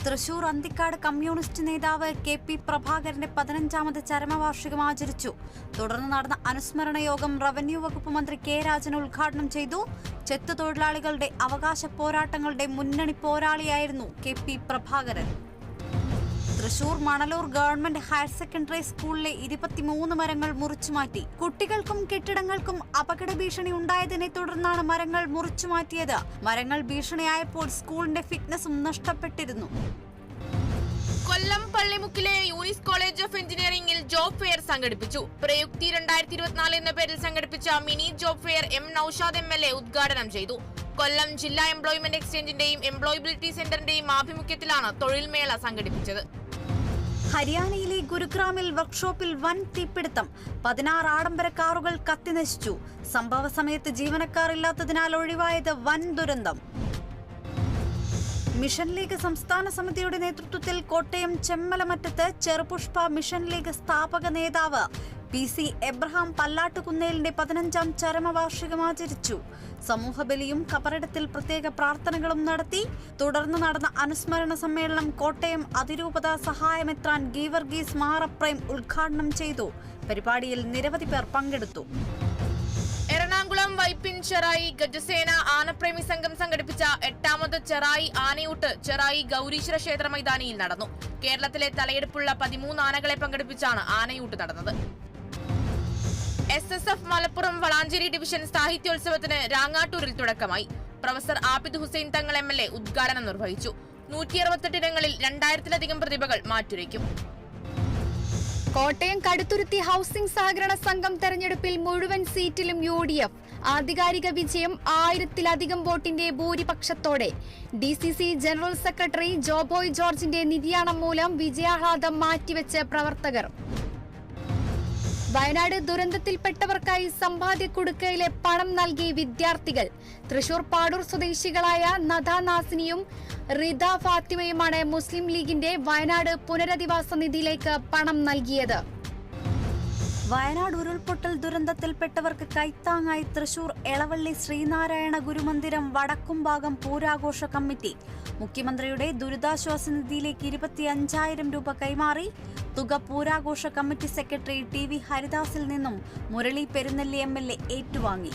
Thrissur Anthikad communist നേതാവ് K P. പ്രഭാകരന്റെ 15ാമത് ചരമവാർഷികം ആചരിച്ചു. തുടർന്ന് നടന്ന അനുസ്മരണ യോഗം റവന്യൂ വകുപ്പ് മന്ത്രി കെ. രാജൻ ഉദ്ഘാടനം ചെയ്തു. ചെത്തുതൊഴിലാളികളുടെ അവകാശ പോരാട്ടങ്ങളുടെ മുന്നണി പോരാളിയായിരുന്നു K P. Prabhakaran. Thrissur Manalur government higher secondary സ്കൂളിലെ 23 മരങ്ങൾ മുറിച്ചുമാറ്റി. കുട്ടികൾക്കും കെട്ടിടങ്ങൾക്കും അപകട ഭീഷണി ഉണ്ടായതിനെ തുടർന്നാണ് മരങ്ങൾ മുറിച്ചുമാറ്റിയത്. മരങ്ങൾ ഭീഷണിയായപ്പോൾ സ്കൂളിന്റെ ഫിറ്റ്നസും നഷ്ടപ്പെട്ടിരുന്നു. കൊല്ലം പള്ളിമുക്കിലെ യൂണിസ് കോളേജ് ഓഫ് എഞ്ചിനീയറിംഗിൽ ജോബ് ഫെയർ സംഘടിപ്പിച്ചു. പ്രയുക്തി 2024 എന്ന പേരിൽ സംഘടിപ്പിച്ച mini job fair M Noushad MLA ഉദ്ഘാടനം ചെയ്തു. കൊല്ലം ജില്ലാ എംപ്ലോയ്മെന്റ് എക്സ്ചേഞ്ചിന്റെയും എംപ്ലോയബിലിറ്റി സെന്ററിന്റെയും ആഭിമുഖ്യത്തിലാണ് തൊഴിൽ മേള സംഘടിപ്പിച്ചത്. ഹരിയാനയിലെ ഗുരുഗ്രാമിൽ വർക്ക്ഷോപ്പിൽ വൻ തീപിടുത്തം. 16 ആഡംബര കാറുകൾ കത്തിനശിച്ചു. സംഭവ സമയത്ത് ജീവനക്കാർ ഇല്ലാത്തതിനാൽ ഒഴിവായത് വൻ ദുരന്തം. മിഷൻ ലീഗ് സംസ്ഥാന സമിതിയുടെ നേതൃത്വത്തിൽ കോട്ടയം ചെമ്മലമറ്റത്ത് ചെറുപുഷ്പ മിഷൻ ലീഗ് സ്ഥാപക നേതാവ് PC എബ്രഹാം പല്ലാട്ടുകുന്നേലിന്റെ 15ാം ചരമവാർഷികം ആചരിച്ചു. സമൂഹബലിയും കബറിടത്തിൽ പ്രത്യേക പ്രാർത്ഥനകളും നടത്തി. തുടർന്ന് നടന്ന അനുസ്മരണ സമ്മേളനം കോട്ടയം അതിരൂപത സഹായമെത്രാൻ ഗീവർഗീസ് മാറപ്രേം ഉദ്ഘാടനം ചെയ്തു. പരിപാടിയിൽ നിരവധി പേർ പങ്കെടുത്തു. എറണാകുളം വൈപ്പിൻ ചെറായി ഗജസേന ആനപ്രേമി സംഘം സംഘടിപ്പിച്ച 8ാമത് ചെറായി ആനയൂട്ട് ചെറായി ഗൗരീശ്വര ക്ഷേത്ര മൈതാനിയിൽ നടന്നു. കേരളത്തിലെ തലയെടുപ്പുള്ള 13 ആനകളെ പങ്കെടുപ്പിച്ചാണ് ആനയൂട്ട് നടന്നത്. SSF മലപ്പുറം വളാഞ്ചേരി ഡിവിഷൻ സാഹിത്യോത്സവത്തിന് രാങ്ങാട്ടൂരിൽ തുടക്കമായി. പ്രൊഫസർ ആബിദ് ഹുസൈൻ തങ്ങൾ MLA ഉദ്ഘാടനം നിർവഹിച്ചു. 168 ഇനങ്ങളിൽ 2000-ലധികം പ്രതിഭകൾ മാറ്റുരയ്ക്കും. കോട്ടയം കടുത്തുരുത്തി ഹൌസിംഗ് സഹകരണ സംഘം തെരഞ്ഞെടുപ്പിൽ മുഴുവൻ സീറ്റിലും UDF. ആധികാരിക വിജയം 1000-ലധികം വോട്ടിന്റെ ഭൂരിപക്ഷത്തോടെ. DCC ജനറൽ സെക്രട്ടറി ജോബോയ് ജോർജിന്റെ നിര്യാണം മൂലം വിജയാഹ്ലാദം മാറ്റിവെച്ച് പ്രവർത്തകർ. വയനാട് ദുരന്തത്തിൽപ്പെട്ടവർക്കായി സമ്പാദ്യ കുടുക്കയിലെ പണം നൽകി വിദ്യാർത്ഥികൾ. തൃശൂർ പാടൂർ സ്വദേശികളായ നദ നാസിനിയും റിദ ഫാത്തിമയുമാണ് മുസ്ലിം ലീഗിന്റെ വയനാട് പുനരധിവാസ നിധിയിലേക്ക് പണം നൽകിയത്. വയനാട് ഉരുൾപൊട്ടൽ ദുരന്തത്തിൽപ്പെട്ടവർക്ക് കൈത്താങ്ങായി തൃശൂർ എളവള്ളി ശ്രീനാരായണ ഗുരുമന്ദിരം വടക്കുംഭാഗം പൂരാഘോഷ കമ്മിറ്റി. മുഖ്യമന്ത്രിയുടെ ദുരിതാശ്വാസ നിധിയിലേക്ക് 25,000 രൂപ കൈമാറി. തുക പൂരാഘോഷ കമ്മിറ്റി സെക്രട്ടറി TV ഹരിദാസിൽ നിന്നും മുരളി പെരുന്നെല്ലി MLA ഏറ്റുവാങ്ങി.